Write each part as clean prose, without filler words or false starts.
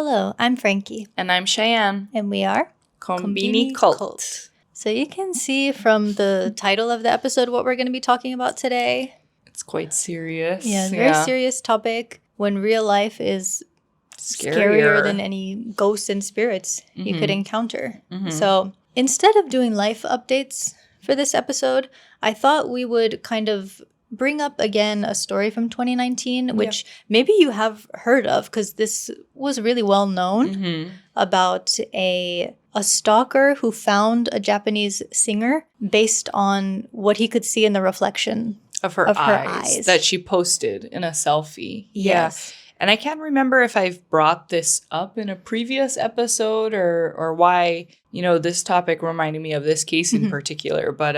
Hello, I'm Frankie. And I'm Cheyenne. And we are Conbini Cult. So you can see from the title of the episode what we're going to be talking about today. It's quite serious. Yeah, very serious topic when real life is scarier than any ghosts and spirits you could encounter. So instead of doing life updates for this episode, I thought we would kind of bring up again a story from 2019, which maybe you have heard of because this was really well known about a stalker who found a Japanese singer based on what he could see in the reflection of her eyes that she posted in a selfie. Yes. Yeah. And I can't remember if I've brought this up in a previous episode or why, this topic reminded me of this case in particular. But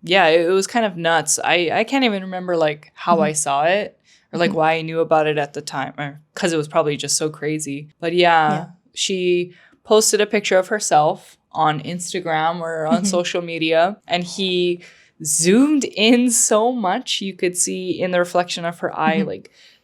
yeah, it was kind of nuts. I can't even remember how I saw it or why I knew about it at the time, or because it was probably just so crazy. But yeah, she posted a picture of herself on Instagram or on social media, and he zoomed in so much you could see in the reflection of her eye,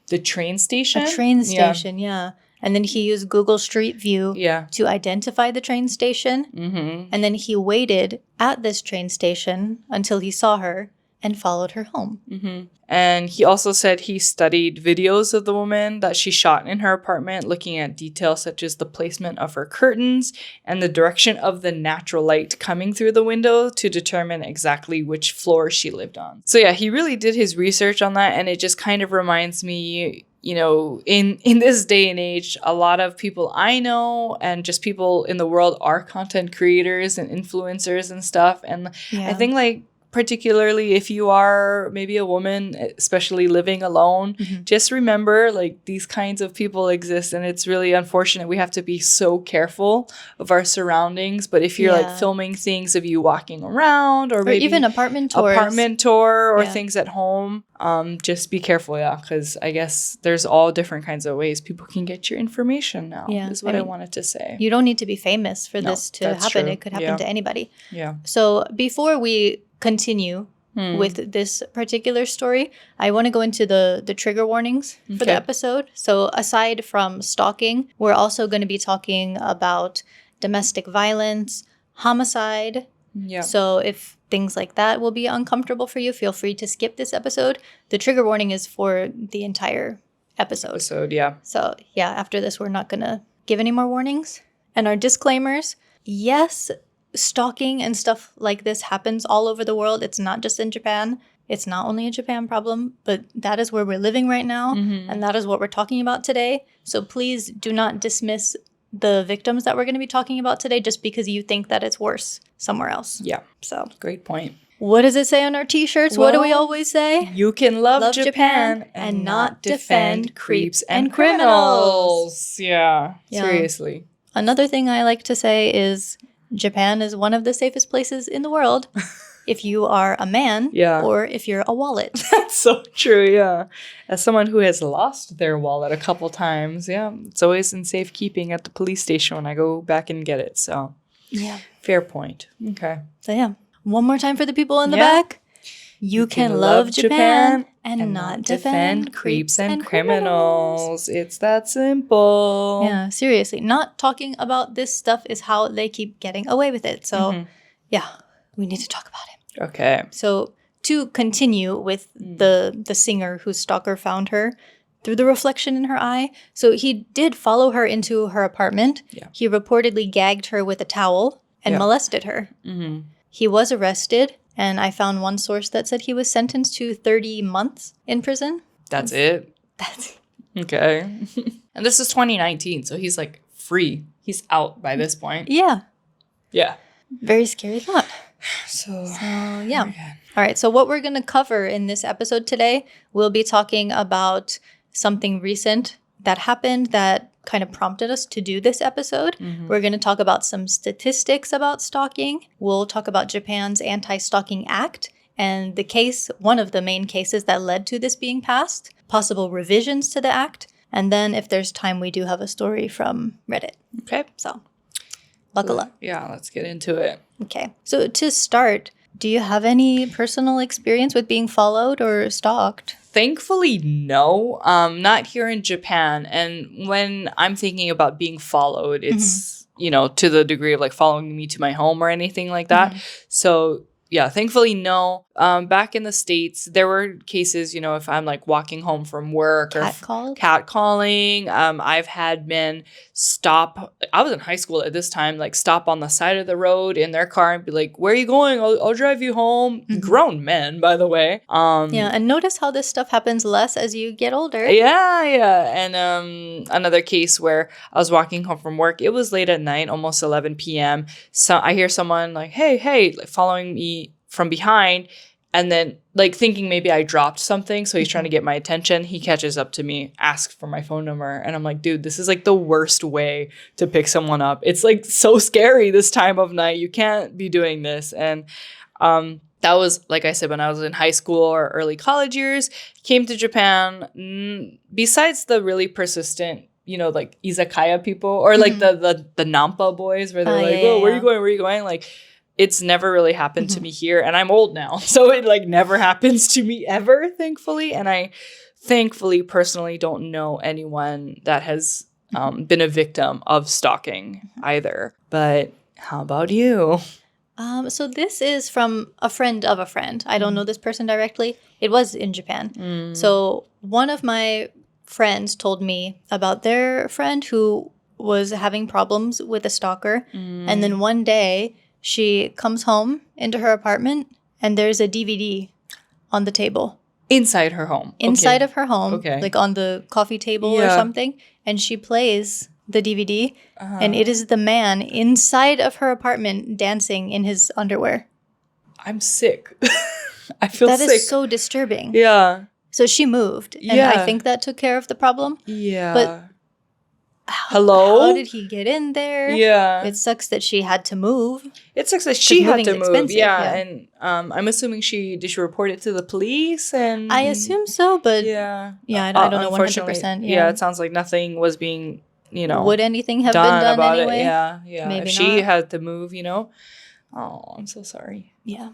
the train station. A train station, yeah. And then he used Google Street View to identify the train station. And then he waited at this train station until he saw her and followed her home. And he also said he studied videos of the woman that she shot in her apartment, looking at details such as the placement of her curtains and the direction of the natural light coming through the window to determine exactly which floor she lived on. So yeah, he really did his research on that, and it just kind of reminds me, in this day and age, a lot of people I know and just people in the world are content creators and influencers and stuff. And I think particularly if you are maybe a woman, especially living alone, just remember these kinds of people exist, and it's really unfortunate. We have to be so careful of our surroundings. But if you're filming things of you walking around or maybe even apartment tour or things at home, just be careful, because I guess there's all different kinds of ways people can get your information now. Is what I wanted to say. You don't need to be famous for this to happen. True. It could happen to anybody. Yeah. So before we continue with this particular story, I want to go into the trigger warnings for the episode. So aside from stalking, we're also going to be talking about domestic violence, homicide. Yeah. So if things like that will be uncomfortable for you, feel free to skip this episode. The trigger warning is for the entire episode. So yeah, after this, we're not going to give any more warnings. And our disclaimers, yes, stalking and stuff like this happens all over the world. It's not just in Japan. It's not only a Japan problem, but that is where we're living right now. And that is what we're talking about today. So please do not dismiss the victims that we're going to be talking about today just because you think that it's worse somewhere else. Yeah. So great point. What does it say on our t-shirts? Well, what do we always say? You can love Japan and not defend creeps and criminals. Yeah. Seriously. Another thing I like to say is Japan is one of the safest places in the world if you are a man or if you're a wallet. That's so true, yeah. As someone who has lost their wallet a couple times, it's always in safekeeping at the police station when I go back and get it. So, fair point. Okay. So, one more time for the people in the back. You can love Japan and not defend creeps and criminals. It's that simple. Yeah, seriously. Not talking about this stuff is how they keep getting away with it. So, we need to talk about it. Okay. So, to continue with the singer whose stalker found her through the reflection in her eye. So, he did follow her into her apartment. Yeah. He reportedly gagged her with a towel and molested her. He was arrested. And I found one source that said he was sentenced to 30 months in prison. That's it? Okay. And this is 2019, so he's free. He's out by this point. Yeah. Yeah. Very scary thought. So yeah. All right, so what we're going to cover in this episode today, we'll be talking about something recent that happened that kind of prompted us to do this episode. We're going to talk about some statistics about stalking. We'll talk about Japan's Anti-Stalking Act and the case, one of the main cases that led to this being passed, possible revisions to the act, and then if there's time, we do have a story from Reddit. Okay. So buckle up. Yeah, let's get into it. Okay. So to start, Do you have any personal experience with being followed or stalked? Thankfully, no. Not here in Japan. And when I'm thinking about being followed, it's, to the degree of like following me to my home or anything like that. So yeah, thankfully, no. Back in the States, there were cases, if I'm like walking home from work catcalling. I've had men stop. I was in high school at this time, like stop on the side of the road in their car and be like, "Where are you going? I'll drive you home." Grown men, by the way. And notice how this stuff happens less as you get older. Yeah. And another case where I was walking home from work. It was late at night, almost 11 p.m. So I hear someone like, hey, like following me from behind, and then like thinking maybe I dropped something, so he's trying to get my attention. He catches up to me, asks for my phone number, and I'm like, dude, this is like the worst way to pick someone up. It's like so scary this time of night. You can't be doing this. And that was, like I said, when I was in high school or early college years. Came to Japan. Besides the really persistent, like izakaya people, or like the nampa boys, where they're where are you going? Where are you going? Like, it's never really happened to me here, and I'm old now, so it like never happens to me ever, thankfully. And I thankfully personally don't know anyone that has been a victim of stalking either. But how about you? So this is from a friend of a friend. I don't know this person directly. It was in Japan. So one of my friends told me about their friend who was having problems with a stalker, and then one day she comes home into her apartment, and there's a DVD on the table. Inside her home. Inside of her home, like on the coffee table or something. And she plays the DVD, and it is the man inside of her apartment dancing in his underwear. I'm sick. I feel sick. That is so disturbing. Yeah. So she moved, and I think that took care of the problem. Yeah. But hello? How did he get in there? Yeah. It sucks that she had to move. It sucks that she had to move. Yeah. And I'm assuming did she report it to the police? And I assume so, but I don't know 100%. Yeah, it sounds like nothing was being, would anything have been done about anyway? It? Yeah. Maybe if not. She had to move, Oh, I'm so sorry. Yeah.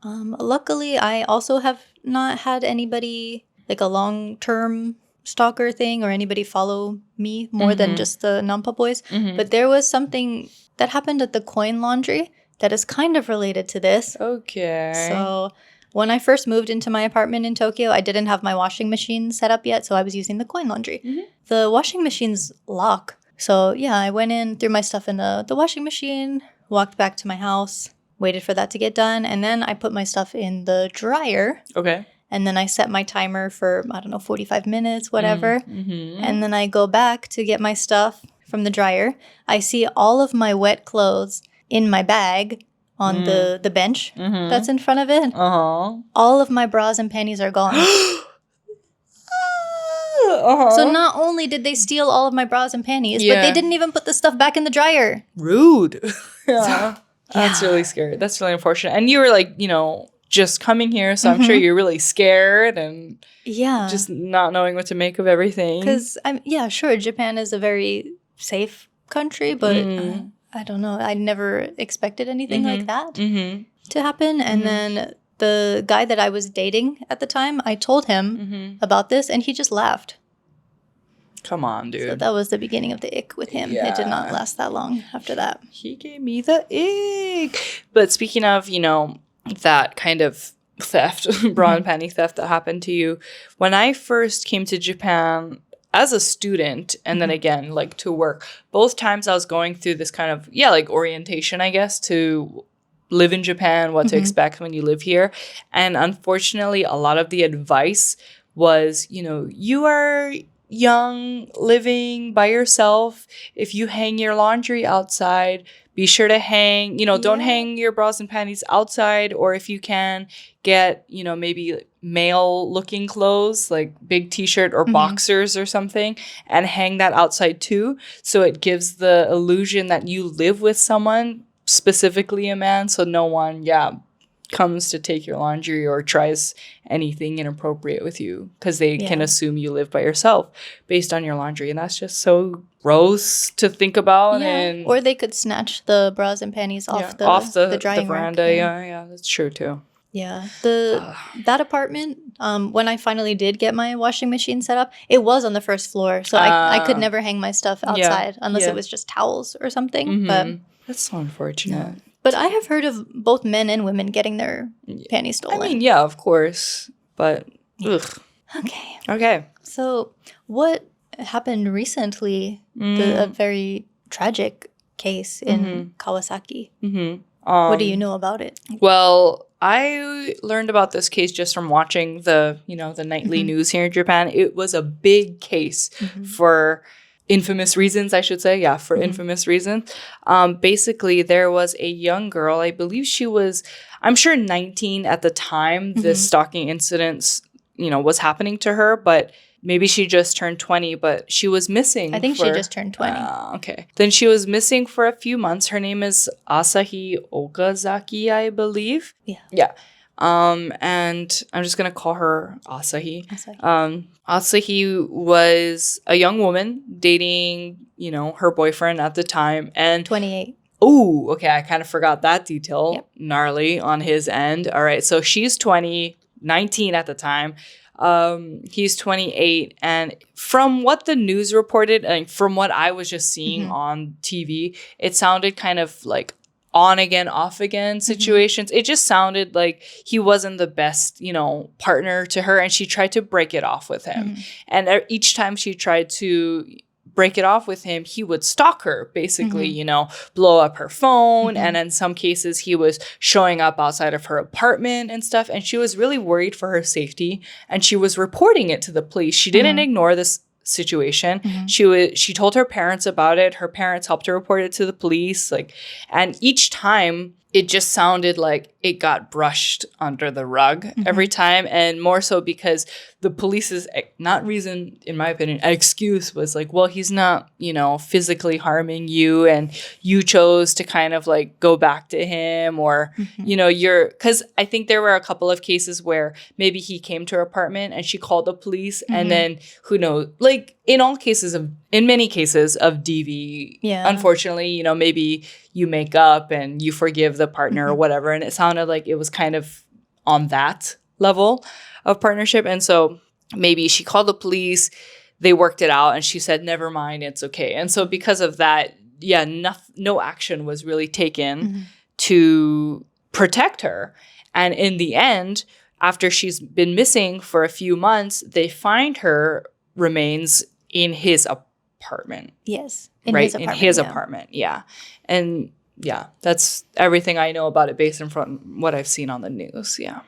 Luckily, I also have not had anybody, like a long-term stalker thing or anybody follow me more than just the nampa boys. But there was something that happened at the coin laundry that is kind of related to this. Okay. So when I first moved into my apartment in Tokyo, I didn't have my washing machine set up yet, so I was using the coin laundry. The washing machine's lock. So yeah, I went in, threw my stuff in the washing machine, walked back to my house, waited for that to get done, and then I put my stuff in the dryer. Okay. And then I set my timer for, 45 minutes, whatever. And then I go back to get my stuff from the dryer. I see all of my wet clothes in my bag on the bench that's in front of it. All of my bras and panties are gone. So not only did they steal all of my bras and panties, but they didn't even put the stuff back in the dryer. Rude. That's really scary. That's really unfortunate. And you were like, just coming here, so I'm sure you're really scared and just not knowing what to make of everything. Because sure, Japan is a very safe country, but I don't know. I never expected anything like that to happen. And then the guy that I was dating at the time, I told him about this, and he just laughed. Come on, dude. So that was the beginning of the ick with him. Yeah. It did not last that long after that. He gave me the ick. But speaking of, that kind of theft, bra and panty theft that happened to you, when I first came to Japan as a student and then again, like to work, both times I was going through this kind of, like orientation, I guess, to live in Japan, what to expect when you live here. And unfortunately, a lot of the advice was, you are young, living by yourself. If you hang your laundry outside, be sure to hang, don't hang your bras and panties outside. Or if you can, get, maybe male looking clothes, like big t-shirt or boxers or something, and hang that outside too. So it gives the illusion that you live with someone, specifically a man, so no one, comes to take your laundry or tries anything inappropriate with you because they can assume you live by yourself based on your laundry. And that's just so gross to think about. Yeah. And or they could snatch the bras and panties off the drying veranda. rack. Yeah, that's true too. Yeah. That apartment, when I finally did get my washing machine set up, it was on the first floor. So I could never hang my stuff outside unless it was just towels or something. Mm-hmm. But that's so unfortunate. But I have heard of both men and women getting their panties stolen. I mean, yeah, of course. But, ugh. Okay. So what happened recently? A very tragic case in Kawasaki. What do you know about it? Well, I learned about this case just from watching the nightly news here in Japan. It was a big case for infamous reasons, I should say. Yeah, for infamous reasons. Basically, there was a young girl. I believe she was, I'm sure 19 at the time this stalking incident, was happening to her. But maybe she just turned 20, but she was missing. I think she just turned 20. Okay. Then she was missing for a few months. Her name is Asahi Okazaki, I believe. Yeah. And I'm just going to call her Asahi. Asahi was a young woman dating, her boyfriend at the time. And 28. Oh, okay. I kind of forgot that detail. Yep. Gnarly on his end. All right. So she's 20, 19 at the time. He's 28. And from what the news reported and from what I was just seeing on TV, it sounded kind of like on again, off again situations. It just sounded like he wasn't the best, partner to her. And she tried to break it off with him. And each time she tried to break it off with him, he would stalk her, basically, blow up her phone. And in some cases, he was showing up outside of her apartment and stuff. And she was really worried for her safety. And she was reporting it to the police. She didn't ignore this situation. She told her parents about it. Her parents helped her report it to the police. And each time it just sounded like it got brushed under the rug every time. And more so because the police's not reason, in my opinion, excuse was like, well, he's not, physically harming you. And you chose to kind of go back to him or, because I think there were a couple of cases where maybe he came to her apartment and she called the police. And then who knows, in many cases of DV, unfortunately, maybe you make up and you forgive the partner or whatever. And it sounded like it was kind of on that level of partnership. And so maybe she called the police, they worked it out, and she said, never mind, it's okay. And so because of that, no action was really taken to protect her. And in the end, after she's been missing for a few months, they find her remains in his apartment. Yes. In his apartment. Yeah. And yeah, that's everything I know about it based on what I've seen on the news. Yeah.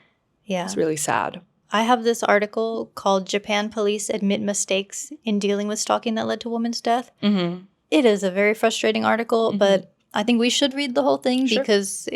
Yeah. It's really sad. I have this article called Japan Police Admit Mistakes in Dealing with Stalking That Led to Woman's Death. It is a very frustrating article, but I think we should read the whole thing because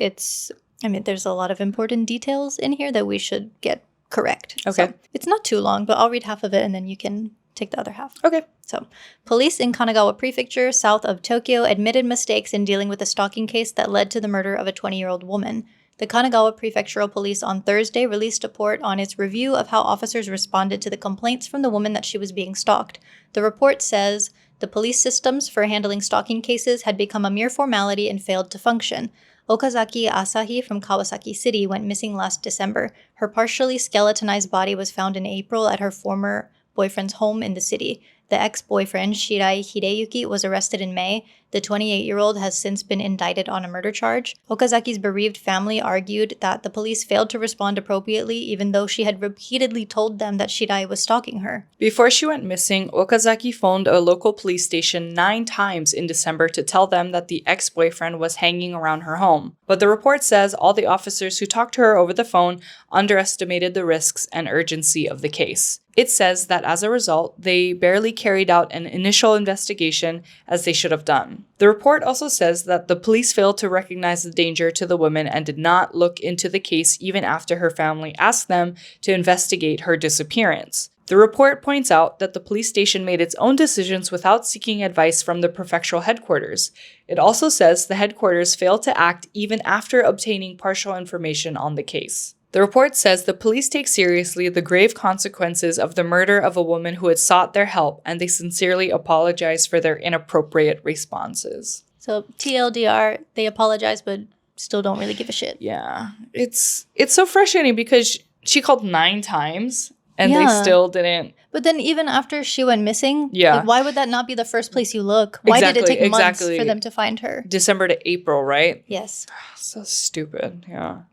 there's a lot of important details in here that we should get correct. Okay. So it's not too long, but I'll read half of it and then you can take the other half. Okay. So, police in Kanagawa Prefecture, south of Tokyo, admitted mistakes in dealing with a stalking case that led to the murder of a 20-year-old woman. The Kanagawa Prefectural Police on Thursday released a report on its review of how officers responded to the complaints from the woman that she was being stalked. The report says the police systems for handling stalking cases had become a mere formality and failed to function. Okazaki Asahi from Kawasaki City went missing last December. Her partially skeletonized body was found in April at her former boyfriend's home in the city. The ex-boyfriend, Shirai Hideyuki, was arrested in May. The 28-year-old has since been indicted on a murder charge. Okazaki's bereaved family argued that the police failed to respond appropriately, even though she had repeatedly told them that Shirai was stalking her. Before she went missing, Okazaki phoned a local police station 9 times in December to tell them that the ex-boyfriend was hanging around her home. But the report says all the officers who talked to her over the phone underestimated the risks and urgency of the case. It says that as a result, they barely carried out an initial investigation as they should have done. The report also says that the police failed to recognize the danger to the woman and did not look into the case even after her family asked them to investigate her disappearance. The report points out that the police station made its own decisions without seeking advice from the prefectural headquarters. It also says the headquarters failed to act even after obtaining partial information on the case. The report says the police take seriously the grave consequences of the murder of a woman who had sought their help, and they sincerely apologize for their inappropriate responses. So TLDR, they apologize, but still don't really give a shit. Yeah. It's so frustrating because she called 9 times and they still didn't. But then even after she went missing, like, why would that not be the first place you look? Why did it take months for them to find her? December to April, right? Yes. So stupid. Yeah.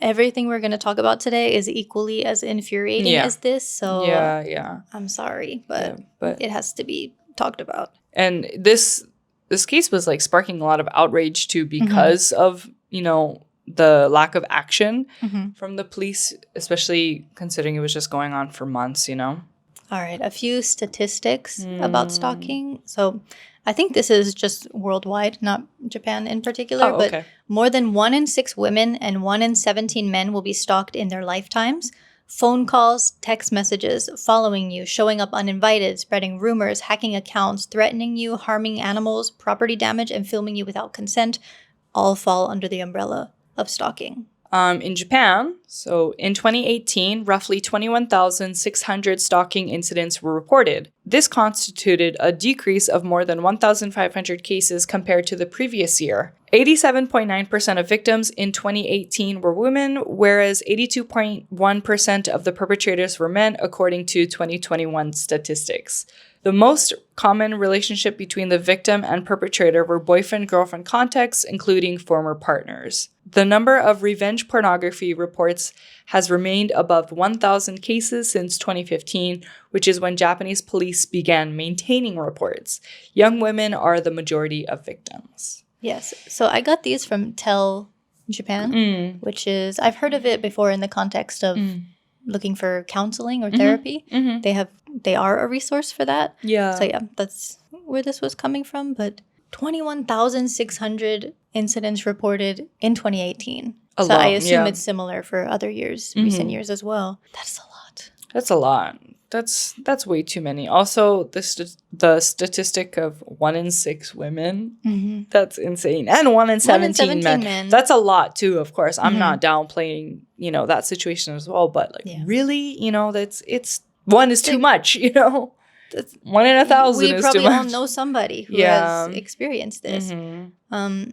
Everything we're going to talk about today is equally as infuriating as this. So I'm sorry, but it has to be talked about. And this case was like sparking a lot of outrage too because of, the lack of action from the police, especially considering it was just going on for months, All right. A few statistics about stalking. So I think this is just worldwide, not Japan in particular. But more than 1 in 6 women and 1 in 17 men will be stalked in their lifetimes. Phone calls, text messages, following you, showing up uninvited, spreading rumors, hacking accounts, threatening you, harming animals, property damage, and filming you without consent all fall under the umbrella of stalking. In Japan, so in 2018, roughly 21,600 stalking incidents were reported. This constituted a decrease of more than 1,500 cases compared to the previous year. 87.9% of victims in 2018 were women, whereas 82.1% of the perpetrators were men, according to 2021 statistics. The most common relationship between the victim and perpetrator were boyfriend-girlfriend contexts, including former partners. The number of revenge pornography reports has remained above 1,000 cases since 2015, which is when Japanese police began maintaining reports. Young women are the majority of victims. Yes. So I got these from Tell Japan, which is, I've heard of it before in the context of looking for counseling or therapy. They are a resource for that. Yeah. So that's where this was coming from. But 21,600 incidents reported in 2018. So I assume it's similar for other years, recent years as well. That's a lot. That's a lot. That's way too many. Also, the statistic of 1 in 6 women, that's insane. And 1 in 17 men. That's a lot too, of course. I'm not downplaying, that situation as well. But really, it's 1 is too much, That's 1 in 1,000 is too much. We probably all know somebody who has experienced this. And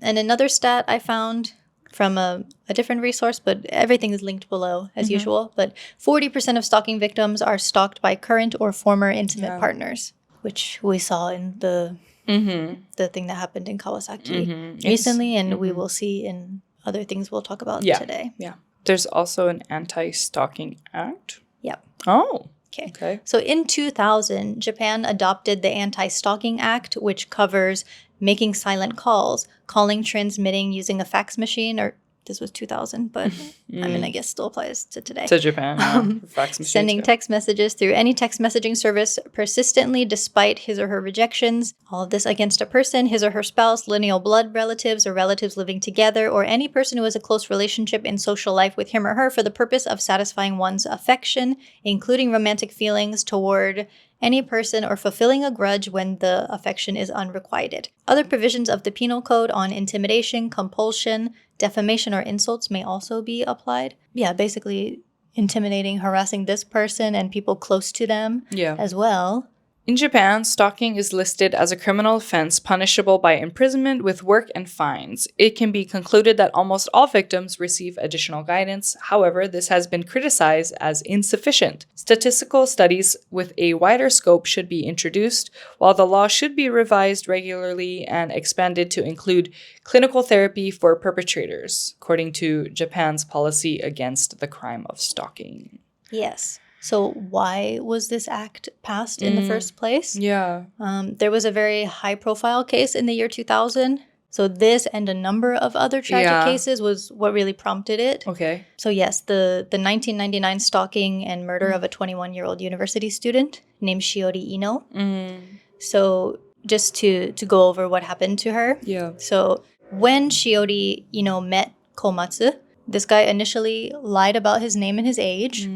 another stat I found from a different resource, but everything is linked below as usual. But 40% of stalking victims are stalked by current or former intimate partners, which we saw in the thing that happened in Kawasaki recently, and we will see in other things we'll talk about today. Yeah. There's also an Anti-Stalking Act. Yep. Oh. Okay. So in 2000, Japan adopted the Anti-Stalking Act, which covers making silent calls, calling, transmitting using a fax machine, or this was 2000, but I guess still applies to today. To Japan, fax machines, sending text messages through any text messaging service persistently despite his or her rejections. All of this against a person, his or her spouse, lineal blood relatives, or relatives living together, or any person who has a close relationship in social life with him or her for the purpose of satisfying one's affection, including romantic feelings toward any person, or fulfilling a grudge when the affection is unrequited. Other provisions of the Penal Code on intimidation, compulsion, defamation, or insults may also be applied. Yeah, basically intimidating, harassing this person and people close to them as well. In Japan, stalking is listed as a criminal offense punishable by imprisonment with work and fines. It can be concluded that almost all victims receive additional guidance. However, this has been criticized as insufficient. Statistical studies with a wider scope should be introduced, while the law should be revised regularly and expanded to include clinical therapy for perpetrators, according to Japan's policy against the crime of stalking. Yes. So why was this act passed in the first place? Yeah. There was a very high-profile case in the year 2000. So this and a number of other tragic cases was what really prompted it. Okay. So yes, the 1999 stalking and murder of a 21-year-old university student named Shiori Ino. So just to go over what happened to her. Yeah. So when Shiori Ino met Komatsu, this guy initially lied about his name and his age,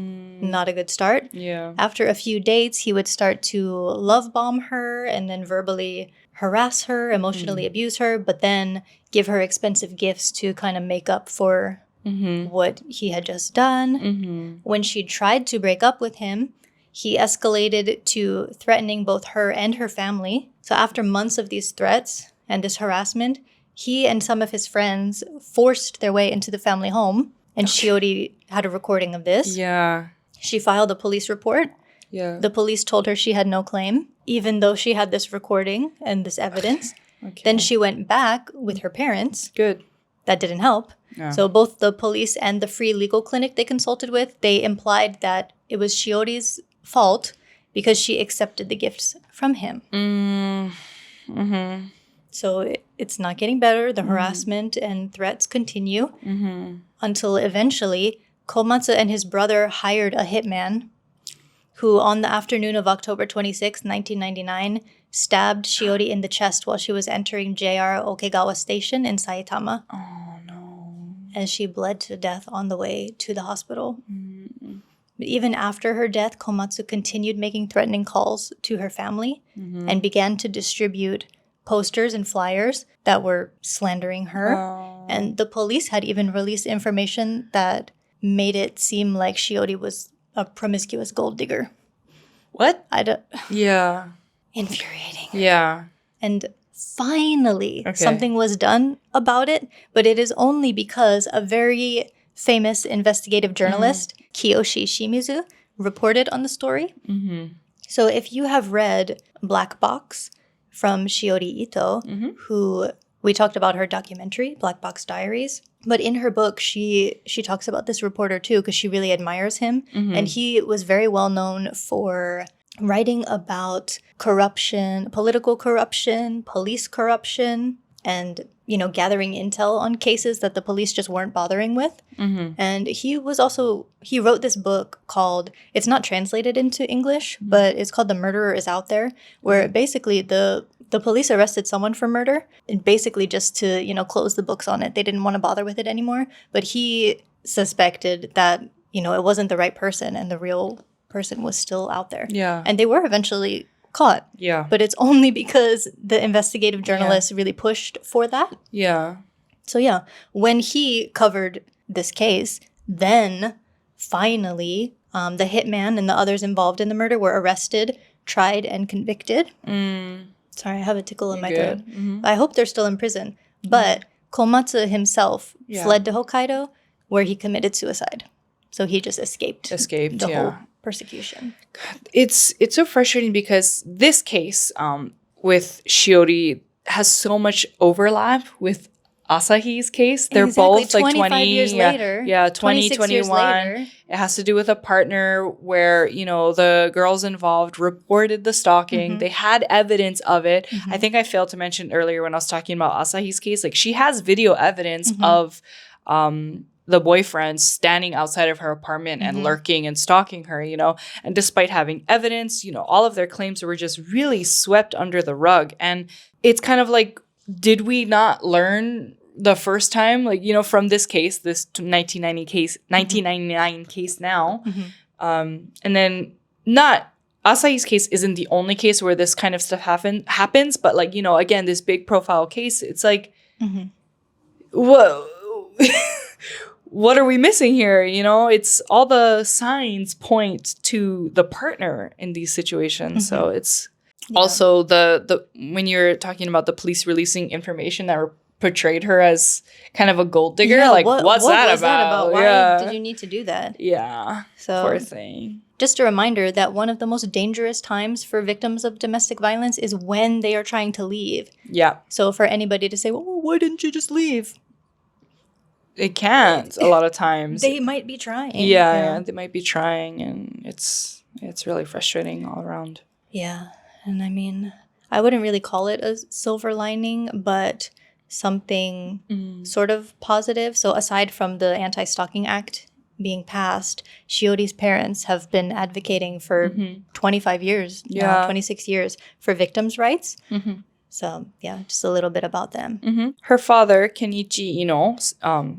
Not a good start. Yeah. After a few dates, he would start to love bomb her and then verbally harass her, emotionally abuse her, but then give her expensive gifts to kind of make up for what he had just done. When she tried to break up with him, he escalated to threatening both her and her family. So after months of these threats and this harassment, he and some of his friends forced their way into the family home, and Shiori had a recording of this. Yeah. She filed a police report. Yeah. The police told her she had no claim, even though she had this recording and this evidence. Okay. Then she went back with her parents. Good. That didn't help. Yeah. So both the police and the free legal clinic they consulted with, they implied that it was Shiori's fault because she accepted the gifts from him. So it's not getting better. The harassment and threats continue until eventually Komatsu and his brother hired a hitman who on the afternoon of October 26, 1999, stabbed Shiori in the chest while she was entering JR Okegawa Station in Saitama. Oh, no. And she bled to death on the way to the hospital. But even after her death, Komatsu continued making threatening calls to her family and began to distribute posters and flyers that were slandering her. Oh. And the police had even released information that made it seem like Shiori was a promiscuous gold digger. What? Yeah. Infuriating. Yeah. And finally, something was done about it, but it is only because a very famous investigative journalist, Kiyoshi Shimizu, reported on the story. So if you have read Black Box from Shiori Ito, who we talked about her documentary, Black Box Diaries, but in her book, she talks about this reporter too because she really admires him. And he was very well known for writing about corruption, political corruption, police corruption, and, you know, gathering intel on cases that the police just weren't bothering with. And he wrote this book called, it's not translated into English, but it's called The Murderer is Out There, where basically the police arrested someone for murder, and basically just to, you know, close the books on it. They didn't want to bother with it anymore. But he suspected that, you know, it wasn't the right person and the real person was still out there. Yeah. And they were eventually caught. Yeah. But it's only because the investigative journalists really pushed for that. Yeah. So yeah, when he covered this case, then finally the hitman and the others involved in the murder were arrested, tried, and convicted. Sorry, I have a tickle in my throat. I hope they're still in prison. But Komatsu himself fled to Hokkaido, where he committed suicide. So he just escaped the whole persecution. God, it's so frustrating because this case with Shiori has so much overlap with Asahi's case. They're both like 20 years later. Yeah, 20, 21. It has to do with a partner where, you know, the girls involved reported the stalking. They had evidence of it. I think I failed to mention earlier when I was talking about Asahi's case, like she has video evidence of the boyfriend standing outside of her apartment and lurking and stalking her, you know. And despite having evidence, you know, all of their claims were just really swept under the rug. And it's kind of like, did we not learn the first time, like, you know, from this case, this 1999 case now, and then not Asahi's case isn't the only case where this kind of stuff happens, but like, you know, again, this big profile case, it's like, whoa, what are we missing here? You know, it's all the signs point to the partner in these situations. So it's also the when you're talking about the police releasing information that portrayed her as kind of a gold digger, like what's that about? Why did you need to do that? Yeah, so poor thing. Just a reminder that one of the most dangerous times for victims of domestic violence is when they are trying to leave. Yeah. So for anybody to say, well, why didn't you just leave? It can't a lot of times. They might be trying. Yeah, they might be trying, and it's really frustrating all around. Yeah, and I mean, I wouldn't really call it a silver lining, but something sort of positive. So aside from the Anti-Stalking Act being passed, Shiori's parents have been advocating for 25 years, 26 years for victims' rights. So, yeah, just a little bit about them. Mm-hmm. Her father, Kenichi Ino,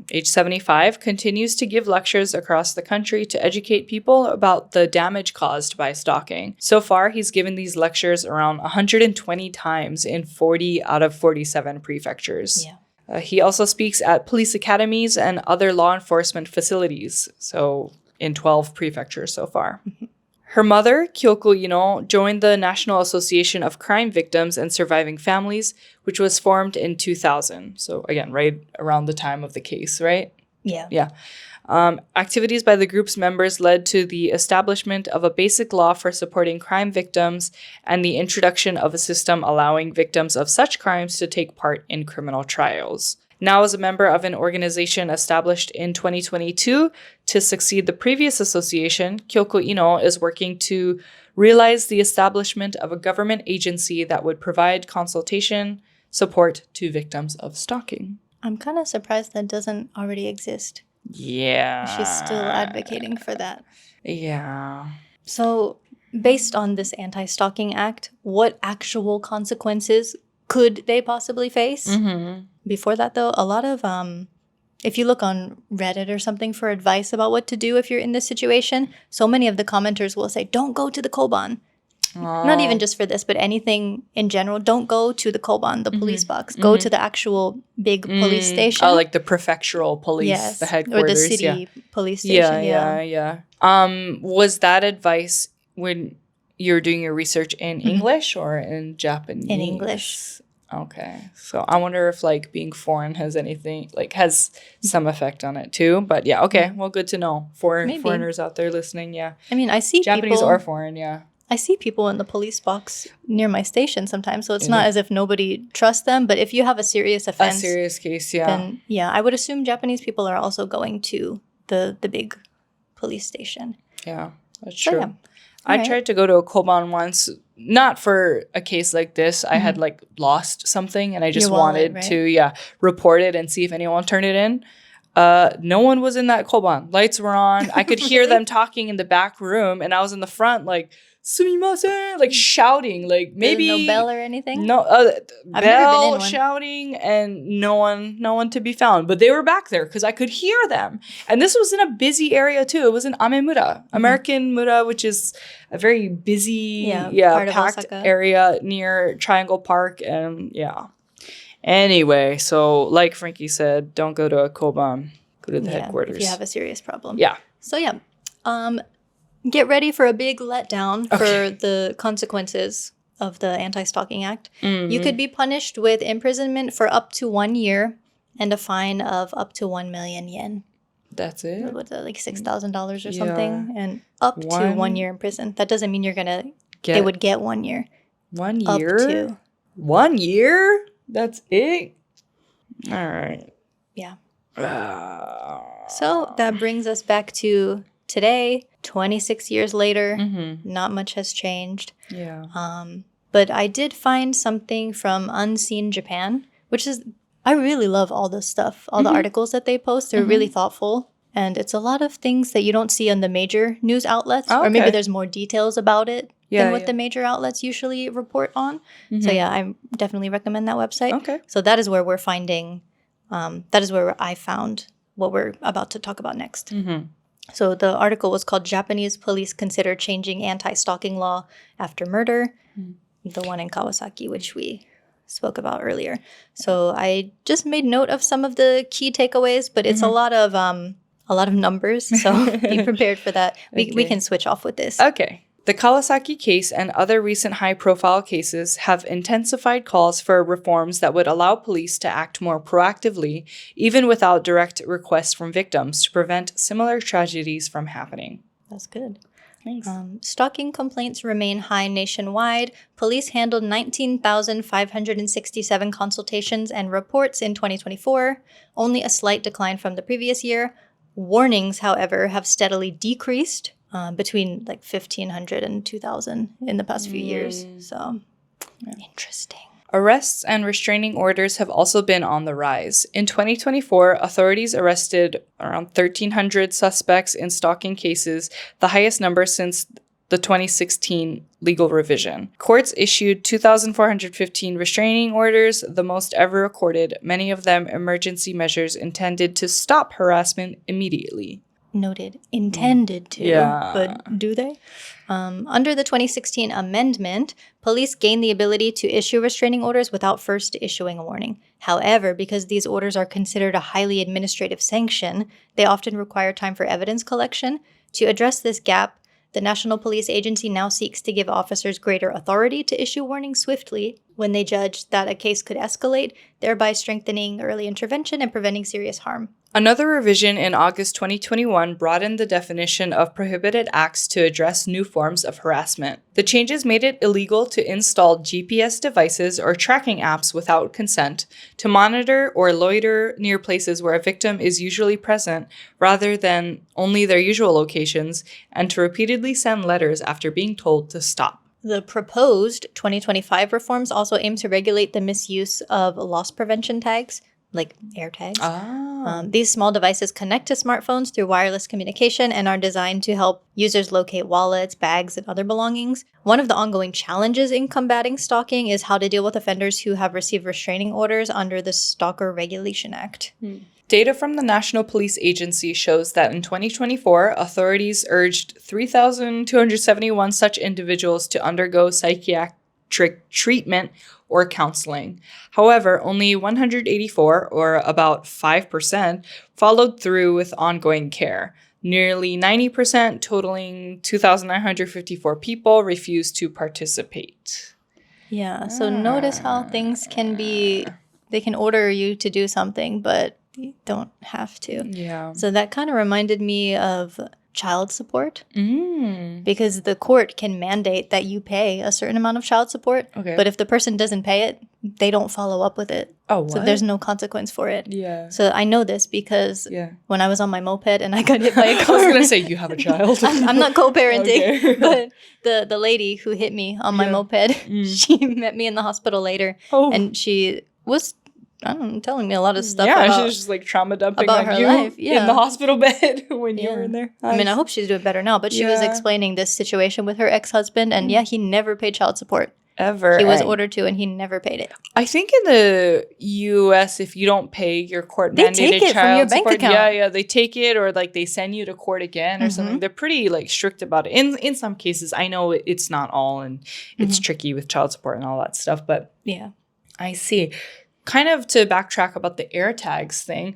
age 75, continues to give lectures across the country to educate people about the damage caused by stalking. So far, he's given these lectures around 120 times in 40 out of 47 prefectures. Yeah. He also speaks at police academies and other law enforcement facilities, so in 12 prefectures so far. Her mother, Kyoko Ino, joined the National Association of Crime Victims and Surviving Families, which was formed in 2000. So again, right around the time of the case, right? Yeah. Yeah. Activities by the group's members led to the establishment of a basic law for supporting crime victims and the introduction of a system allowing victims of such crimes to take part in criminal trials. Now, as a member of an organization established in 2022 to succeed the previous association, Kyoko Ino is working to realize the establishment of a government agency that would provide consultation support to victims of stalking. I'm kind of surprised that doesn't already exist. Yeah. She's still advocating for that. Yeah. So, based on this Anti-Stalking Act, what actual consequences could they possibly face? Mm-hmm. Before that, though, a lot of, if you look on Reddit or something for advice about what to do if you're in this situation, so many of the commenters will say, don't go to the koban. Not even just for this, but anything in general. Don't go to the koban, the police box. Go to the actual big police station. Oh, like the prefectural police, the headquarters. Or the city police station. Yeah. Was that advice when you're doing your research in English or in Japanese? In English. Okay. So I wonder if like being foreign has anything, like has some effect on it too. But yeah, okay. Well, good to know. Foreigners out there listening, yeah. I mean, I see Japanese people, or foreign, yeah. I see people in the police box near my station sometimes. So it's not as if nobody trusts them. But if you have a serious offense. A serious case, yeah. Then, yeah, I would assume Japanese people are also going to the big police station. Yeah, that's true. Yeah. I tried to go to a koban once, not for a case like this. I had like lost something and I just wanted to report it and see if anyone turned it in. No one was in that koban. Lights were on. I could hear them talking in the back room and I was in the front like, sumimasen, like shouting, like maybe no bell or anything. No I've never been in one. Shouting and no one to be found. But they were back there because I could hear them. And this was in a busy area too. It was in Amemura, American Mura, which is a very busy, packed area near Triangle Park, and Anyway, so like Frankie said, don't go to a koban. Go to the headquarters if you have a serious problem. Yeah. So get ready for a big letdown for the consequences of the Anti-Stalking Act. Mm-hmm. You could be punished with imprisonment for up to 1 year and a fine of up to 1 million yen. That's it? What's that, like $6,000 or something? And up to 1 year in prison. That doesn't mean you're going to... They would get 1 year. 1 year? Up to. 1 year? That's it? All right. Yeah. So that brings us back to today, 26 years later. Not much has changed. Yeah. But I did find something from Unseen Japan, which is, I really love all this stuff, all the articles that they post. They're really thoughtful. And it's a lot of things that you don't see on the major news outlets. Or maybe there's more details about it than what the major outlets usually report on. So I definitely recommend that website. Okay. So that is where we're finding, that is where I found what we're about to talk about next. So the article was called Japanese Police Consider Changing Anti-Stalking Law After Murder, the one in Kawasaki, which we spoke about earlier. So I just made note of some of the key takeaways, but it's a lot of numbers, so be prepared for that. We can switch off with this. Okay. The Kawasaki case and other recent high-profile cases have intensified calls for reforms that would allow police to act more proactively, even without direct requests from victims, to prevent similar tragedies from happening. That's good. Thanks. Stalking complaints remain high nationwide. Police handled 19,567 consultations and reports in 2024, only a slight decline from the previous year. Warnings, however, have steadily decreased between like 1,500 and 2,000 in the past few years. So, interesting. Arrests and restraining orders have also been on the rise. In 2024, authorities arrested around 1,300 suspects in stalking cases, the highest number since the 2016 legal revision. Courts issued 2,415 restraining orders, the most ever recorded, many of them emergency measures intended to stop harassment immediately. Noted. Intended to. Yeah. But do they? Under the 2016 amendment, police gain the ability to issue restraining orders without first issuing a warning. However, because these orders are considered a highly administrative sanction, they often require time for evidence collection. To address this gap, the National Police Agency now seeks to give officers greater authority to issue warnings swiftly when they judge that a case could escalate, thereby strengthening early intervention and preventing serious harm. Another revision in August 2021 broadened the definition of prohibited acts to address new forms of harassment. The changes made it illegal to install GPS devices or tracking apps without consent, to monitor or loiter near places where a victim is usually present rather than only their usual locations, and to repeatedly send letters after being told to stop. The proposed 2025 reforms also aim to regulate the misuse of loss prevention tags, like AirTags. These small devices connect to smartphones through wireless communication and are designed to help users locate wallets, bags, and other belongings. One of the ongoing challenges in combating stalking is how to deal with offenders who have received restraining orders under the Stalker Regulation Act. Data from the National Police Agency shows that in 2024, authorities urged 3,271 such individuals to undergo psychiatric treatment or counseling. However, only 184, or about 5%, followed through with ongoing care. Nearly 90%, totaling 2,954 people, refused to participate. Yeah, so notice how things can be, they can order you to do something, but you don't have to. Yeah. So that kind of reminded me of child support, because the court can mandate that you pay a certain amount of child support, but if the person doesn't pay it, they don't follow up with it. Oh, what? So there's no consequence for it. Yeah. So I know this because when I was on my moped and I got hit by a car. I was going to say, you have a child. I'm not co-parenting, but the lady who hit me on my moped, she met me in the hospital later, and she was telling me a lot of stuff about, she was just like trauma dumping about on her you life. in the hospital bed when you were in there. I mean, I hope she's doing better now, but she was explaining this situation with her ex-husband, and he never paid child support. Ever. He was ordered to, and he never paid it. I think in the U.S., if you don't pay your court-mandated they take it child from your bank support, account. they take it, or like they send you to court again or something. They're pretty like strict about it. In some cases, I know it's not all, and it's tricky with child support and all that stuff, but I see. Kind of to backtrack about the AirTags thing,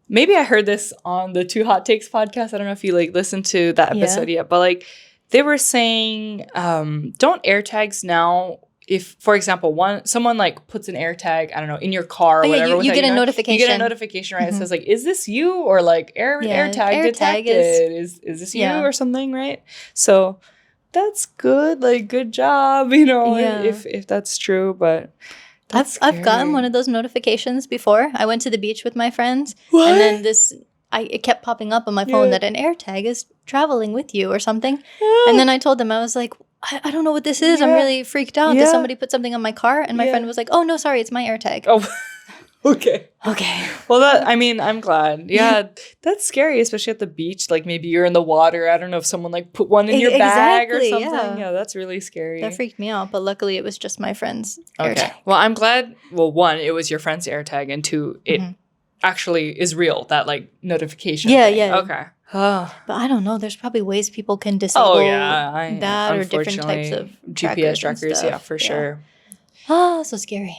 maybe I heard this on the Two Hot Takes podcast. I don't know if you like listened to that episode yet, but like they were saying, don't AirTags now, if, for example, someone like puts an AirTag, I don't know, in your car or whatever. You get a notification. You get a notification, right? It says like, is this you? Or like AirTag detected. Is this you or something, right? So that's good. Like, good job, if that's true, but... I've gotten one of those notifications before. I went to the beach with my friends, and then it kept popping up on my phone that an AirTag is traveling with you or something. And then I told them, I was like, I don't know what this is. I'm really freaked out. Did somebody put something on my car? And my friend was like, oh, no, sorry, it's my AirTag. Oh, okay. Well, I'm glad. Yeah, that's scary, especially at the beach. Like maybe you're in the water. I don't know if someone like put one in your bag or something. Yeah, that's really scary. That freaked me out, but luckily it was just my friend's AirTag. Well, I'm glad. Well, one, it was your friend's AirTag, and two, it actually is real, that like notification thing. Okay. But I don't know. There's probably ways people can disable that or different types of GPS trackers. Yeah, for sure. Oh, so scary.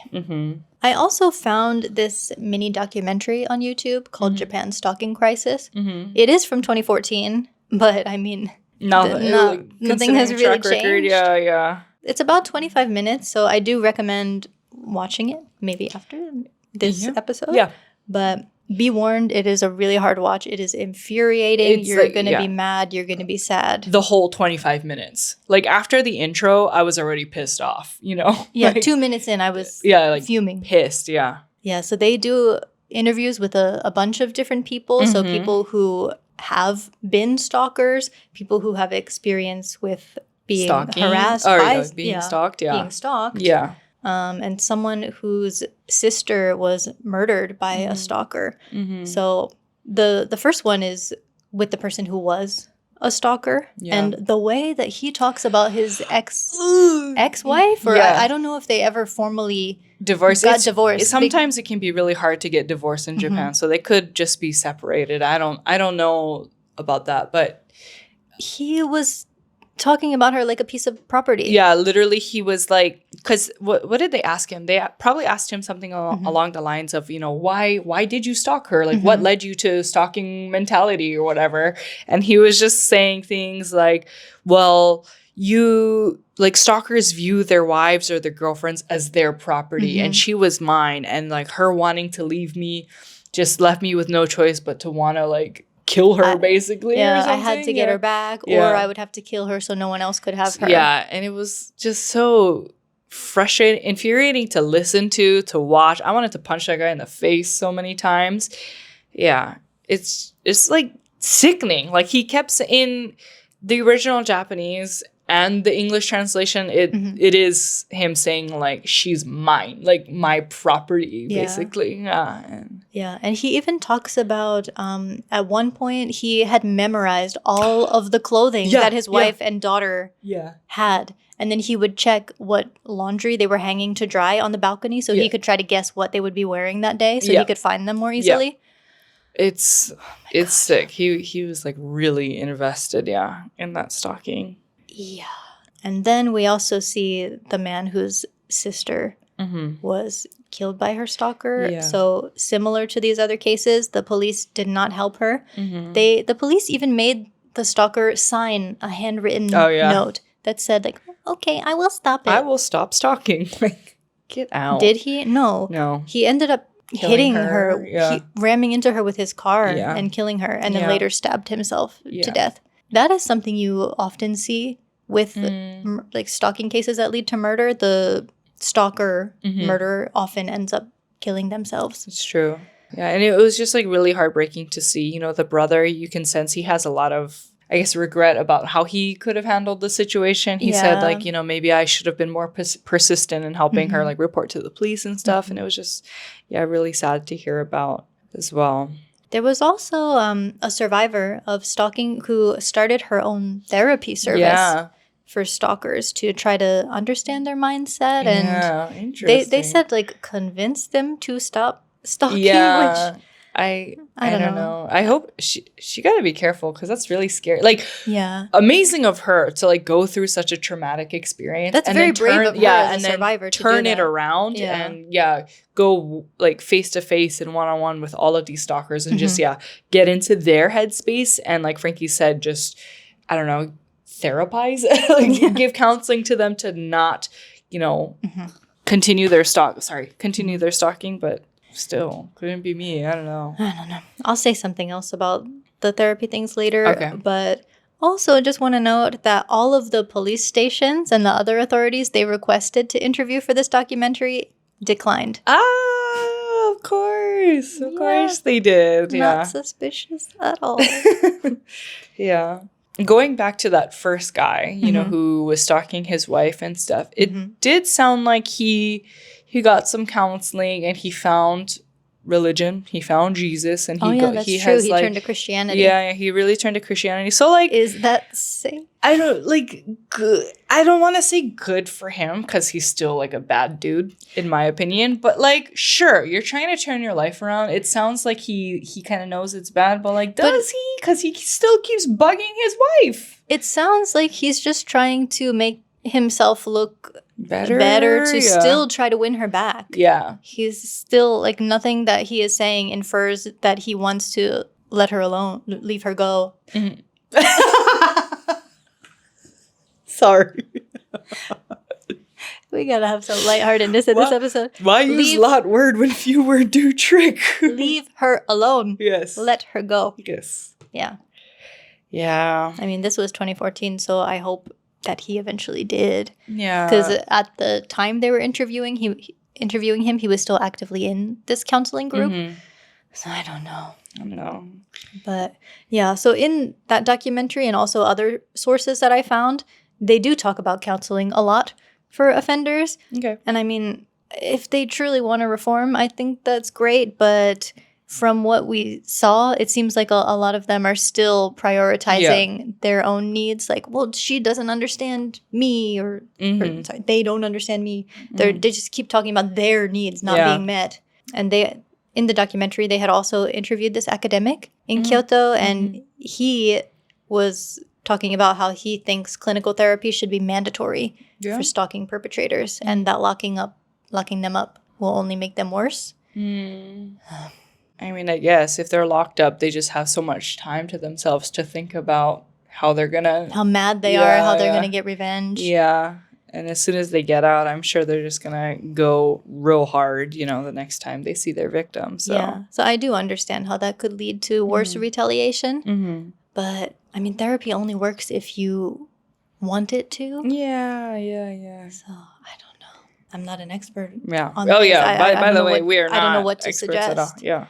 I also found this mini documentary on YouTube called Japan's Stalking Crisis. It is from 2014, but I mean, nothing has really changed. Yeah. It's about 25 minutes, so I do recommend watching it, maybe after this episode. Yeah. But be warned, it is a really hard watch. It is infuriating. You're going to be mad. You're going to be sad. The whole 25 minutes. Like, after the intro, I was already pissed off, Yeah, like, 2 minutes in, I was fuming. Pissed, yeah. Yeah, so they do interviews with a bunch of different people. So people who have been stalkers, people who have experience with being harassed. Being stalked, Being stalked. Yeah. And someone whose sister was murdered by a stalker. So the first one is with the person who was a stalker. Yeah. And the way that he talks about his ex-wife, or I don't know if they ever formally got divorced. Sometimes it can be really hard to get divorced in Japan, so they could just be separated. I don't know about that, but he was talking about her like a piece of property. Yeah, literally, he was like, because what did they ask him? They probably asked him something along the lines of, why did you stalk her? Like, what led you to stalking mentality or whatever? And he was just saying things like, well, stalkers view their wives or their girlfriends as their property, and she was mine, and like her wanting to leave me just left me with no choice but to want to kill her, basically. Yeah, or something. I had to get her back, or I would have to kill her so no one else could have her. Yeah, and it was just so frustrating, infuriating to listen to watch. I wanted to punch that guy in the face so many times. Yeah, it's like sickening. Like, he kept in the original Japanese and the English translation, it is him saying, like, she's mine, like my property, basically. Yeah, and he even talks about at one point he had memorized all of the clothing that his wife and daughter had. And then he would check what laundry they were hanging to dry on the balcony so he could try to guess what they would be wearing that day so he could find them more easily. It's sick. He was like really invested, in that stalking. Yeah. And then we also see the man whose sister was killed by her stalker. Yeah. So similar to these other cases, the police did not help her. The police even made the stalker sign a handwritten note that said, like, okay, I will stop it. I will stop stalking. Like, get out. Did he? No. He ended up hitting her, ramming into her with his car and killing her, and then later stabbed himself to death. That is something you often see with like stalking cases that lead to murder. The stalker murderer often ends up killing themselves. It's true. Yeah, and it was just like really heartbreaking to see, the brother. You can sense he has a lot of, I guess, regret about how he could have handled the situation. He said, like, maybe I should have been more persistent in helping her, like, report to the police and stuff. And it was just, really sad to hear about as well. There was also a survivor of stalking who started her own therapy service for stalkers to try to understand their mindset. And interesting. They said, like, convince them to stop stalking, which I don't know. I hope she got to be careful because that's really scary. Like, amazing of her to like go through such a traumatic experience. That's very brave of her as a survivor to turn it around and go like face to face and one on one with all of these stalkers and just get into their headspace and, like Frankie said, just I don't know, therapize, like give counseling to them to not continue their stalking, but. Still, couldn't be me. I don't know. I'll say something else about the therapy things later. Okay. But also just want to note that all of the police stations and the other authorities they requested to interview for this documentary declined. Ah, of course. Of course they did. Not suspicious at all. Yeah. Going back to that first guy, who was stalking his wife and stuff, it did sound like he got some counseling and he found religion. He found Jesus, and he true. He turned to Christianity. Yeah, he really turned to Christianity. So, like, is that safe? I don't good. I don't want to say good for him because he's still like a bad dude, in my opinion. But like, sure, you're trying to turn your life around. It sounds like he kind of knows it's bad, but like, does he? Because he still keeps bugging his wife. It sounds like he's just trying to make himself look better to still try to win her back. Yeah. He's still, like, nothing that he is saying infers that he wants to let her alone, leave her go. Sorry. We gotta have some lightheartedness in this episode. Why use lot word when few word do trick? Leave her alone. Yes. Let her go. Yes. Yeah. Yeah. I mean, this was 2014, so I hope that he eventually did. Yeah. Because at the time they were interviewing him, he was still actively in this counseling group. So I don't know. But yeah, so in that documentary and also other sources that I found, they do talk about counseling a lot for offenders. Okay. And I mean, if they truly want to reform, I think that's great. But from what we saw, it seems like a lot of them are still prioritizing their own needs. Like, well, she doesn't understand me, or sorry, they don't understand me. They just keep talking about their needs not being met. And in the documentary, they had also interviewed this academic in Kyoto, and he was talking about how he thinks clinical therapy should be mandatory for stalking perpetrators, and that locking them up will only make them worse. I mean, I guess if they're locked up, they just have so much time to themselves to think about how they're gonna... How mad they are, how they're gonna get revenge. Yeah. And as soon as they get out, I'm sure they're just gonna go real hard, you know, the next time they see their victim. So. Yeah. So I do understand how that could lead to worse retaliation. But, I mean, therapy only works if you want it to. Yeah. So, I don't know. I'm not an expert on Oh, this. yeah. By the way, we are not I don't know what to experts at all. suggest. Yeah.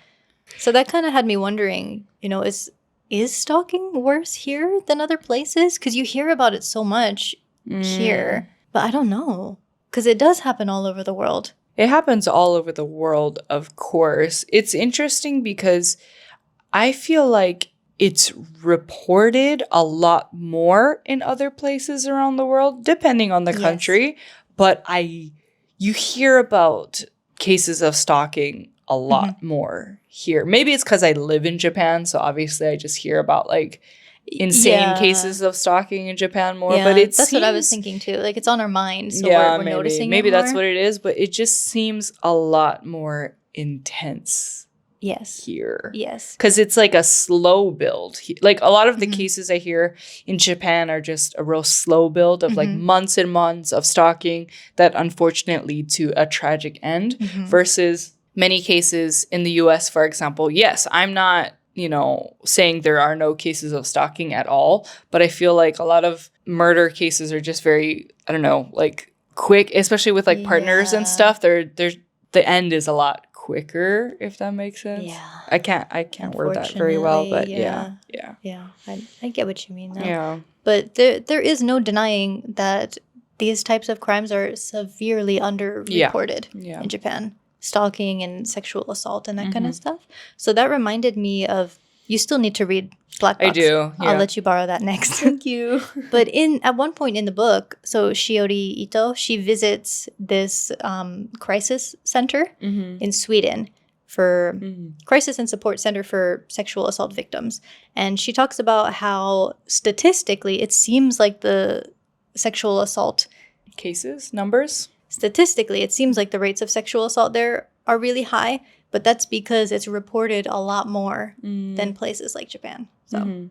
So that kind of had me wondering, you know, is stalking worse here than other places? Because you hear about it so much here. But I don't know. Because it does happen all over the world. It happens all over the world, of course. It's interesting because I feel like it's reported a lot more in other places around the world, depending on the country. But you hear about cases of stalking a lot more here. Maybe it's because I live in Japan, so obviously I just hear about like insane cases of stalking in Japan more. But that's what I was thinking too. Like, it's on our mind, so we're noticing. Maybe it more. That's what it is. But it just seems a lot more intense. Here. Yes. Because it's like a slow build. Like a lot of the cases I hear in Japan are just a real slow build of like months and months of stalking that unfortunately lead to a tragic end versus many cases in the US, for example. Yes, I'm not, you know, saying there are no cases of stalking at all, but I feel like a lot of murder cases are just very, I don't know, like quick, especially with like partners and stuff. The end is a lot quicker, if that makes sense. I can't word that very well, but yeah. I get what you mean though. Yeah. But there is no denying that these types of crimes are severely underreported in Japan. Stalking and sexual assault and that kind of stuff. So that reminded me of, you still need to read Black Box. I do. I'll let you borrow that next. Thank you. But at one point in the book, so Shiori Ito, she visits this crisis center in Sweden for crisis and support center for sexual assault victims. And she talks about how statistically it seems like the sexual assault numbers. Statistically, it seems like the rates of sexual assault there are really high, but that's because it's reported a lot more than places like Japan. So,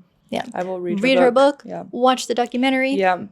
I will read her book, watch the documentary. Yeah.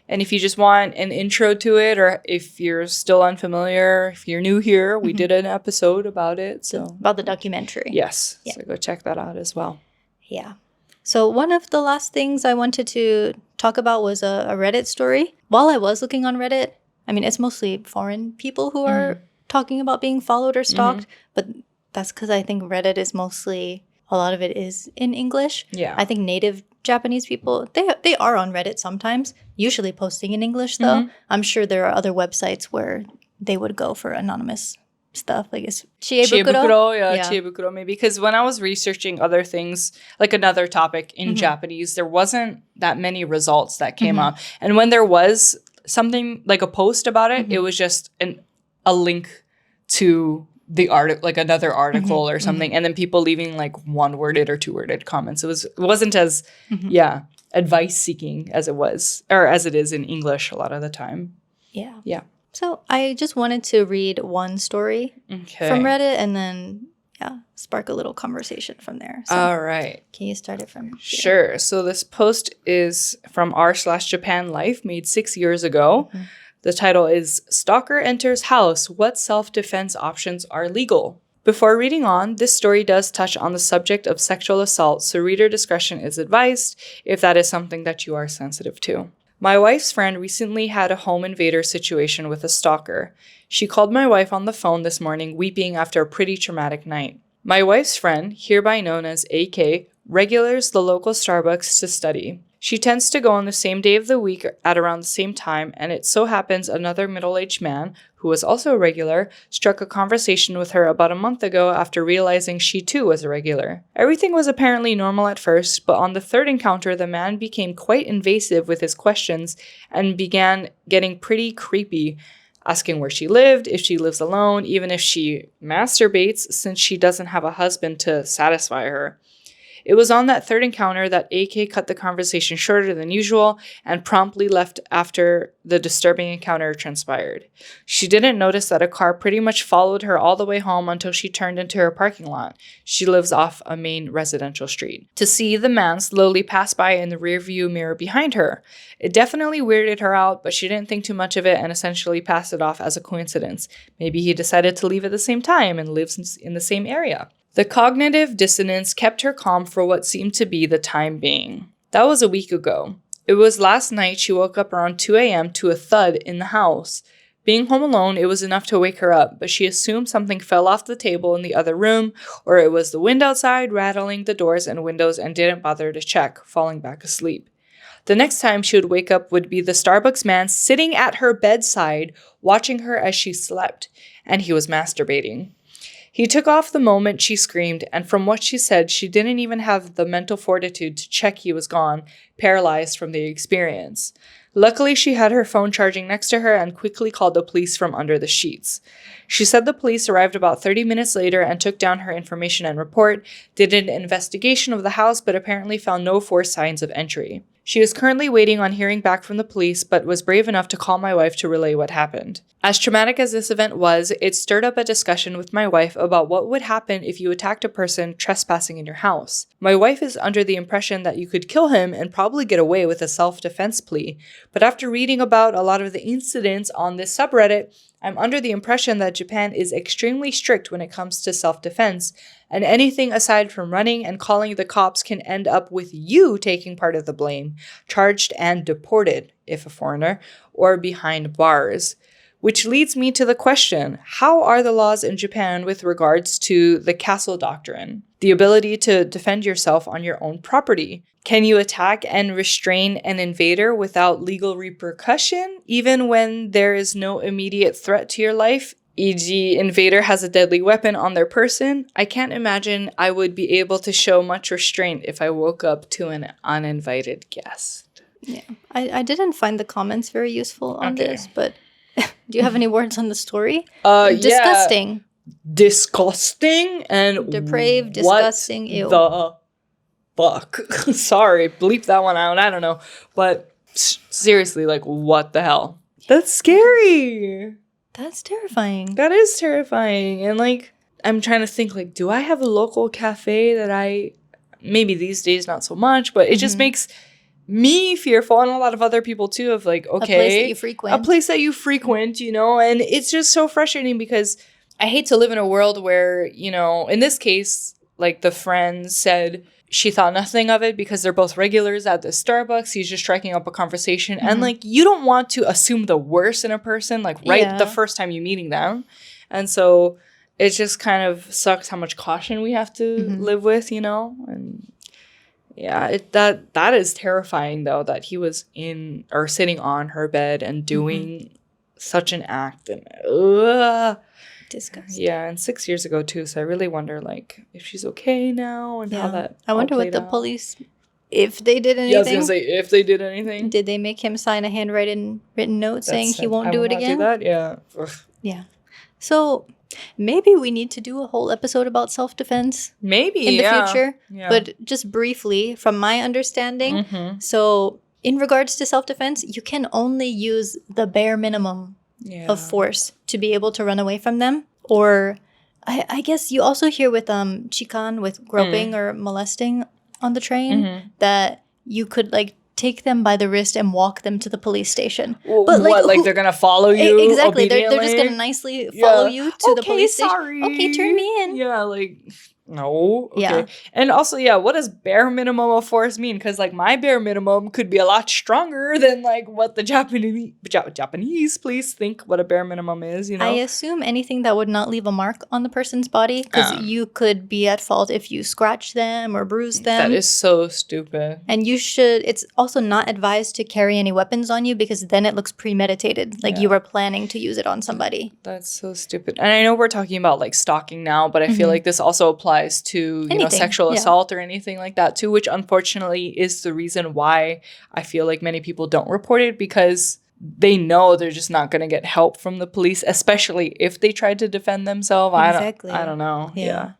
And if you just want an intro to it, or if you're still unfamiliar, if you're new here, we did an episode about it. So about the documentary. Yes. Yeah. So go check that out as well. Yeah. So one of the last things I wanted to talk about was a Reddit story. While I was looking on Reddit, I mean, it's mostly foreign people who are talking about being followed or stalked, but that's because I think Reddit is mostly, a lot of it is in English. Yeah. I think native Japanese people, they are on Reddit sometimes, usually posting in English though. I'm sure there are other websites where they would go for anonymous stuff, like it's Chiebukuro maybe. Because when I was researching other things, like another topic in Japanese, there wasn't that many results that came up. And when there was something like a post about it, it was just a link to the article, like another article or something, and then people leaving like one-worded or two-worded comments. It wasn't as advice seeking as it was, or as it is in English a lot of the time. Yeah. So I just wanted to read one story from Reddit and then spark a little conversation from there. So all right. Can you start it from here? Sure. So this post is from r/Japan Life, made 6 years ago. The title is Stalker Enters House, What Self-Defense Options Are Legal? Before reading on, this story does touch on the subject of sexual assault, so reader discretion is advised if that is something that you are sensitive to. My wife's friend recently had a home invader situation with a stalker. She called my wife on the phone this morning weeping after a pretty traumatic night. My wife's friend, hereby known as AK, regulars the local Starbucks to study. She tends to go on the same day of the week at around the same time, and it so happens another middle-aged man, who was also a regular, struck a conversation with her about a month ago after realizing she too was a regular. Everything was apparently normal at first, but on the third encounter, the man became quite invasive with his questions and began getting pretty creepy, asking where she lived, if she lives alone, even if she masturbates, since she doesn't have a husband to satisfy her. It was on that third encounter that AK cut the conversation shorter than usual and promptly left after the disturbing encounter transpired. She didn't notice that a car pretty much followed her all the way home until she turned into her parking lot. She lives off a main residential street. To see the man slowly pass by in the rearview mirror behind her. It definitely weirded her out, but she didn't think too much of it and essentially passed it off as a coincidence. Maybe he decided to leave at the same time and lives in the same area. The cognitive dissonance kept her calm for what seemed to be the time being. That was a week ago. It was last night she woke up around 2 a.m. to a thud in the house. Being home alone, it was enough to wake her up, but she assumed something fell off the table in the other room, or it was the wind outside rattling the doors and windows and didn't bother to check, falling back asleep. The next time she would wake up would be the Starbucks man sitting at her bedside, watching her as she slept, and he was masturbating. He took off the moment she screamed, and from what she said, she didn't even have the mental fortitude to check he was gone, paralyzed from the experience. Luckily, she had her phone charging next to her and quickly called the police from under the sheets. She said the police arrived about 30 minutes later and took down her information and report, did an investigation of the house, but apparently found no forced signs of entry. She is currently waiting on hearing back from the police, but was brave enough to call my wife to relay what happened. As traumatic as this event was, it stirred up a discussion with my wife about what would happen if you attacked a person trespassing in your house. My wife is under the impression that you could kill him and probably get away with a self-defense plea, but after reading about a lot of the incidents on this subreddit, I'm under the impression that Japan is extremely strict when it comes to self-defense, and anything aside from running and calling the cops can end up with you taking part of the blame, charged and deported, if a foreigner, or behind bars. Which leads me to the question, how are the laws in Japan with regards to the castle doctrine? The ability to defend yourself on your own property. Can you attack and restrain an invader without legal repercussion, even when there is no immediate threat to your life? E.g., invader has a deadly weapon on their person. I can't imagine I would be able to show much restraint if I woke up to an uninvited guest. Yeah, I didn't find the comments very useful on this, but do you have any words on the story? Disgusting. Yeah. Disgusting and depraved, disgusting, ew. The fuck. Sorry, bleep that one out. I don't know. But seriously, like, what the hell? That's scary. That's terrifying. That is terrifying. And, like, I'm trying to think, like, do I have a local cafe that maybe these days not so much, but it just makes me fearful, and a lot of other people too, of like, okay, a place that you frequent, you know, and it's just so frustrating because I hate to live in a world where, you know, in this case, like the friend said she thought nothing of it because they're both regulars at the Starbucks. He's just striking up a conversation. And like, you don't want to assume the worst in a person, like the first time you're meeting them. And so it just kind of sucks how much caution we have to live with, you know, and yeah, that is terrifying, though, that he was in or sitting on her bed and doing such an act. And disgusting. Yeah, and 6 years ago, too. So I really wonder, like, if she's okay now and how that I wonder what the police, if they did anything. Yeah, I was going to say, if they did anything. Did they make him sign a handwritten written note saying he won't do it again? Do that? Yeah. Ugh. Yeah. So maybe we need to do a whole episode about self-defense. Maybe, in the future. Yeah. But just briefly, from my understanding, so in regards to self-defense, you can only use the bare minimum of force to be able to run away from them. Or I guess you also hear with chikan, with groping or molesting on the train, that you could like take them by the wrist and walk them to the police station. Well, but like they're gonna follow you? Exactly. They're just gonna nicely follow you to the police station. Okay, turn me in. Yeah, like No. Okay. Yeah. And also, yeah, what does bare minimum of force mean? Because, like, my bare minimum could be a lot stronger than, like, what the Japanese police think what a bare minimum is, you know? I assume anything that would not leave a mark on the person's body, because you could be at fault if you scratch them or bruise them. That is so stupid. And it's also not advised to carry any weapons on you, because then it looks premeditated, like you were planning to use it on somebody. That's so stupid. And I know we're talking about, like, stalking now, but I feel like this also applies to, you know, sexual assault or anything like that too, which unfortunately is the reason why I feel like many people don't report it, because they know they're just not going to get help from the police, especially if they try to defend themselves. Exactly. I don't know. Yeah.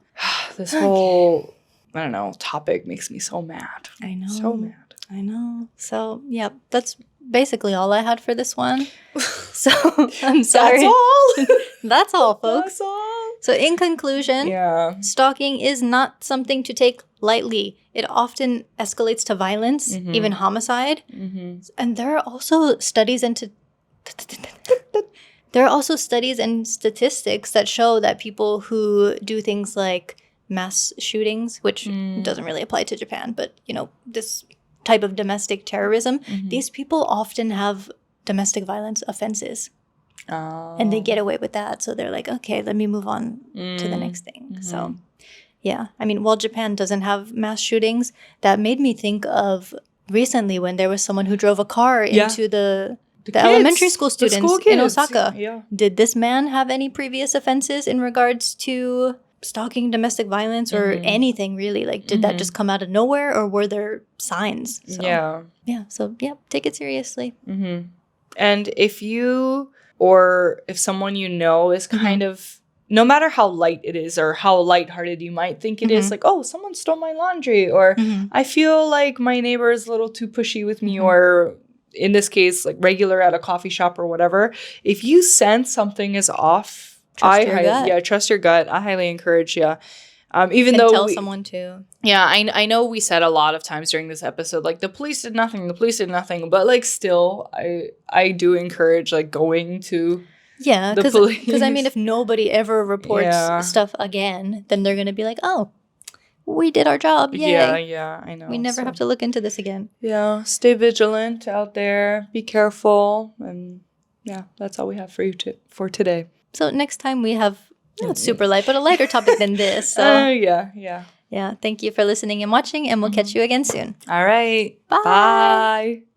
This whole, I don't know, topic makes me so mad. I know. So mad. I know. So, yeah, that's basically all I had for this one. So, I'm sorry. That's all. That's all, folks. That's all. So, in conclusion, stalking is not something to take lightly. It often escalates to violence, even homicide. And there are also studies and statistics that show that people who do things like mass shootings, which doesn't really apply to Japan, but, you know, this type of domestic terrorism, these people often have domestic violence offenses. And they get away with that. So they're like, okay, let me move on to the next thing. So, yeah. I mean, while Japan doesn't have mass shootings, that made me think of recently when there was someone who drove a car into the elementary school students in Osaka. Yeah. Did this man have any previous offenses in regards to stalking, domestic violence, or anything really? Like, did that just come out of nowhere, or were there signs? So, yeah. So, yeah, take it seriously. And if you... or if someone you know is kind of, no matter how light it is or how lighthearted you might think it is, like, oh, someone stole my laundry, or I feel like my neighbor is a little too pushy with me, or in this case, like regular at a coffee shop or whatever, if you sense something is off, trust your gut. I highly encourage you. Even though tell someone to. Yeah, I know we said a lot of times during this episode, like, the police did nothing, but, like, still, I do encourage, like, going to the police. Because, I mean, if nobody ever reports stuff again, then they're going to be like, oh, we did our job, yay. Yeah, I know. We never have to look into this again. Yeah, stay vigilant out there, be careful, and, yeah, that's all we have for you for today. So next time we have... not super light, but a lighter topic than this. So yeah. Thank you for listening and watching, and we'll catch you again soon. All right. Bye. Bye.